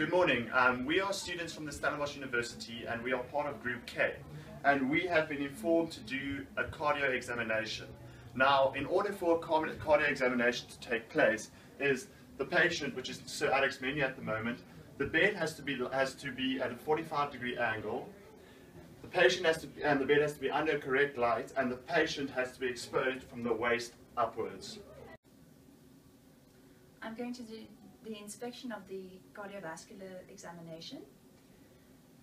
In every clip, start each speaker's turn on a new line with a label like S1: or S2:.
S1: Good morning. We are students from the Stellenbosch University and we are part of Group K. And we have been informed to do a cardio examination. Now, in order for a cardio examination to take place, is the patient, which is Sir Alex Menu at the moment, the bed has to be at a 45-degree angle. The patient the bed has to be under correct light, and the patient has to be exposed from the waist upwards.
S2: I'm going to do the inspection of the cardiovascular examination.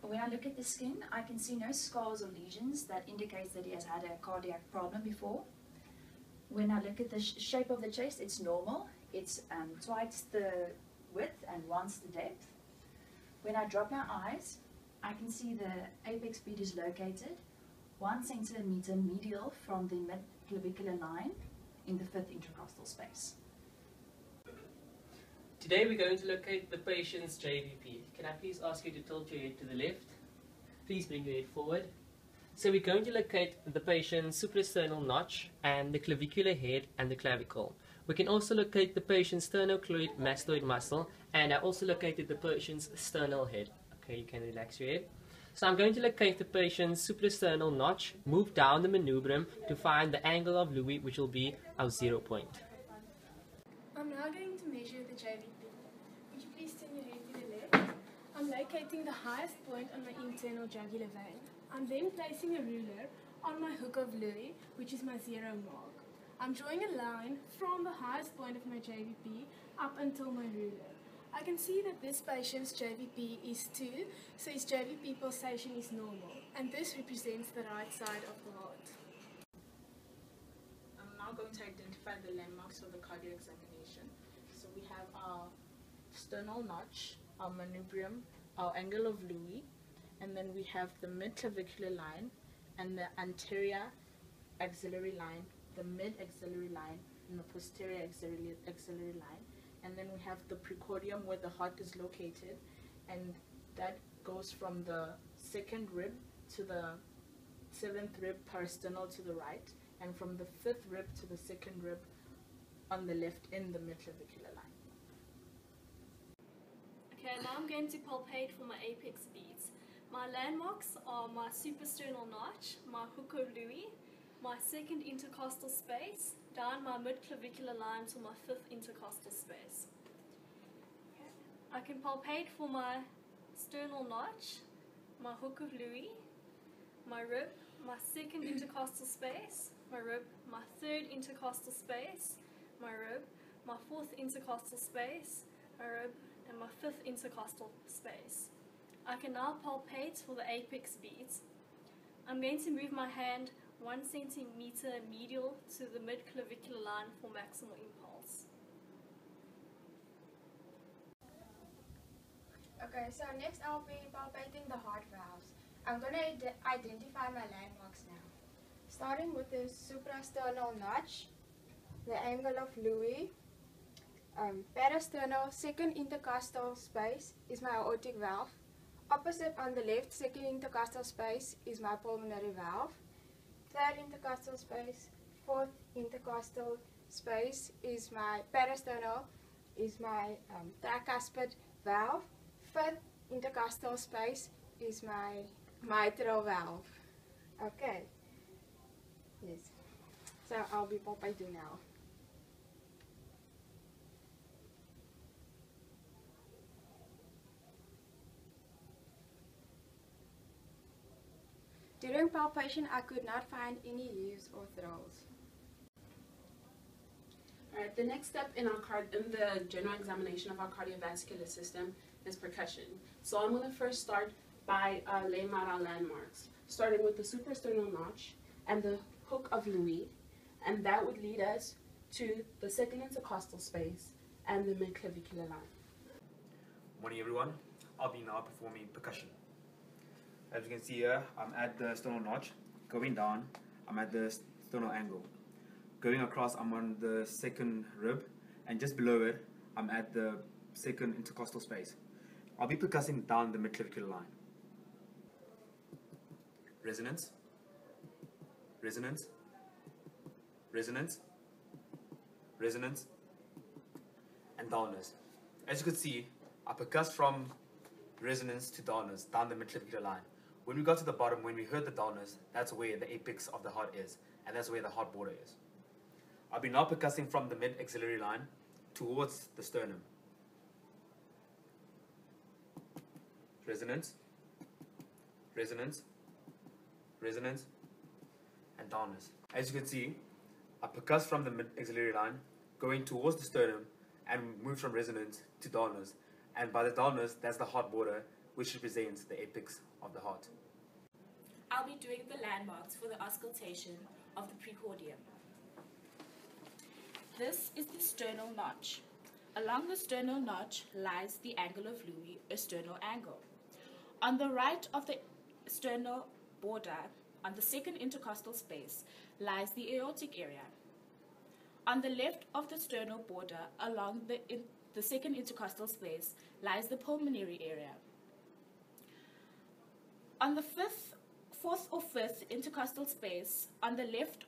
S2: When I look at the skin, I can see no scars or lesions that indicates that he has had a cardiac problem before. When I look at the shape of the chest, it's normal. It's twice the width and once the depth. When I drop my eyes, I can see the apex bead is located 1 centimeter medial from the mid-clavicular line in the 5th intercostal space.
S3: Today we're going to locate the patient's JVP. Can I please ask you to tilt your head to the left? Please bring your head forward. So we're going to locate the patient's suprasternal notch and the clavicular head and the clavicle. We can also locate the patient's sternocleidomastoid mastoid muscle, and I also located the patient's sternal head. Okay, you can relax your head. So I'm going to locate the patient's suprasternal notch, move down the manubrium to find the angle of Louis, which will be our 0 point.
S4: I'm now going to measure the JVP. Would you please turn your head to the left? I'm locating the highest point on my internal jugular vein. I'm then placing a ruler on my hook of Louis, which is my 0 mark. I'm drawing a line from the highest point of my JVP up until my ruler. I can see that this patient's JVP is 2, so his JVP pulsation is normal, and this represents the right side of the heart.
S5: I'm now going to identify the landmarks of the cardio examination. So we have our sternal notch, our manubrium, our angle of Louis, and then we have the mid-clavicular line and the anterior axillary line, the mid-axillary line, and the posterior axillary line. And then we have the precordium where the heart is located, and that goes from the 2nd rib to the 7th rib parasternal to the right, and from the 5th rib to the 2nd rib on the left in the mid-clavicular line.
S4: Okay, now I'm going to palpate for my apex beads. My landmarks are my suprasternal notch, my hook of Louis, my 2nd intercostal space, down my mid-clavicular line to my 5th intercostal space. Okay. I can palpate for my sternal notch, my hook of Louis, my rib, my 2nd intercostal space, my rib, my 3rd intercostal space, my rib, my 4th intercostal space, my rib, and my 5th intercostal space. I can now palpate for the apex beads. I'm going to move my hand 1 centimeter medial to the mid-clavicular line for maximal impulse.
S6: Okay, so next I'll be palpating the heart valves. I'm going to identify my landmarks now. Starting with the suprasternal notch, the angle of Louis, parasternal 2nd intercostal space is my aortic valve. Opposite on the left, 2nd intercostal space is my pulmonary valve. 3rd intercostal space, 4th intercostal space is my parasternal, is my tricuspid valve. 5th intercostal space is my mitral valve. Okay. Yes. So I'll be palpating now. During palpation, I could not find any leaves or throws.
S5: Alright, the next step in the general examination of our cardiovascular system is percussion. So I'm going to first start by laying out our landmarks, starting with the suprasternal notch and the hook of Louis, and that would lead us to the 2nd intercostal space and the mid-clavicular line.
S7: Morning everyone, I'll be now performing percussion. As you can see here, I'm at the sternal notch. Going down, I'm at the sternal angle. Going across, I'm on the 2nd rib, and just below it, I'm at the 2nd intercostal space. I'll be percussing down the mid-clavicular line. Resonance, resonance, resonance, resonance, and dullness. As you can see, I percuss from resonance to dullness down the midclavicular line. When we got to the bottom, when we heard the dullness, that's where the apex of the heart is, and that's where the heart border is. I'll be now percussing from the mid-axillary line towards the sternum. Resonance, resonance, resonance, and dullness. As you can see, I percuss from the mid-axillary line, going towards the sternum, and move from resonance to dullness. And by the dullness, that's the heart border, which represents the apex of the heart.
S8: I'll be doing the landmarks for the auscultation of the precordium. This is the sternal notch. Along the sternal notch lies the angle of Louis, a sternal angle. On the right of the sternal border, on the second intercostal space, lies the aortic area. On the left of the sternal border, along the second intercostal space, lies the pulmonary area. On the fourth or fifth intercostal space, on the left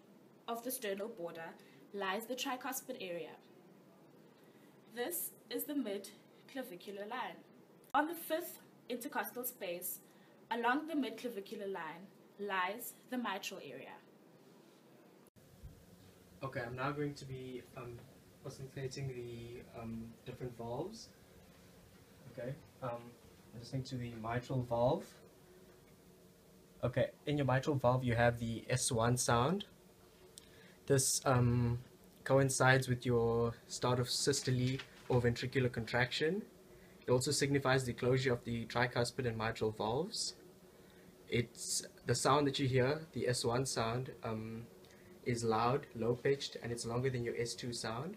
S8: of the sternal border, lies the tricuspid area. This is the mid-clavicular line. On the fifth intercostal space, along the mid-clavicular line, lies the mitral area.
S3: Okay, I'm now going to be auscultating the different valves. Okay, listening to the mitral valve. Okay, in your mitral valve you have the S1 sound. This coincides with your start of systole or ventricular contraction. It also signifies the closure of the tricuspid and mitral valves. It's the sound that you hear, the S1 sound, is loud, low-pitched, and it's longer than your S2 sound.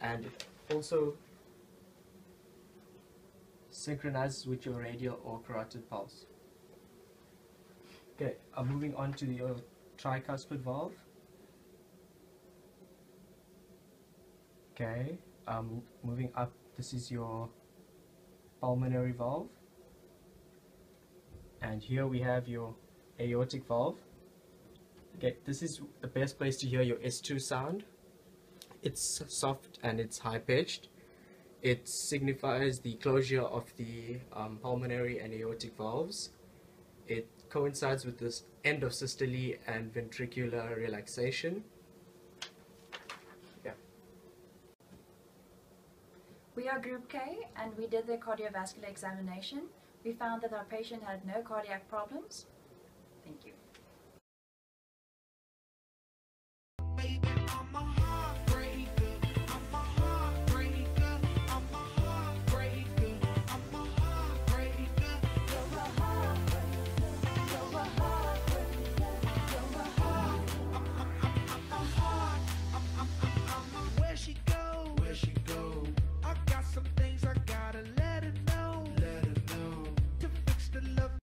S3: And it also synchronizes with your radial or carotid pulse. Okay, I'm moving on to your tricuspid valve. Okay, moving up, this is your pulmonary valve. And here we have your aortic valve. Okay, this is the best place to hear your S2 sound. It's soft and it's high-pitched. It signifies the closure of the pulmonary and aortic valves. It coincides with this end of systole and ventricular relaxation. Yeah.
S2: We are Group K and we did the cardiovascular examination. We found that our patient had no cardiac problems.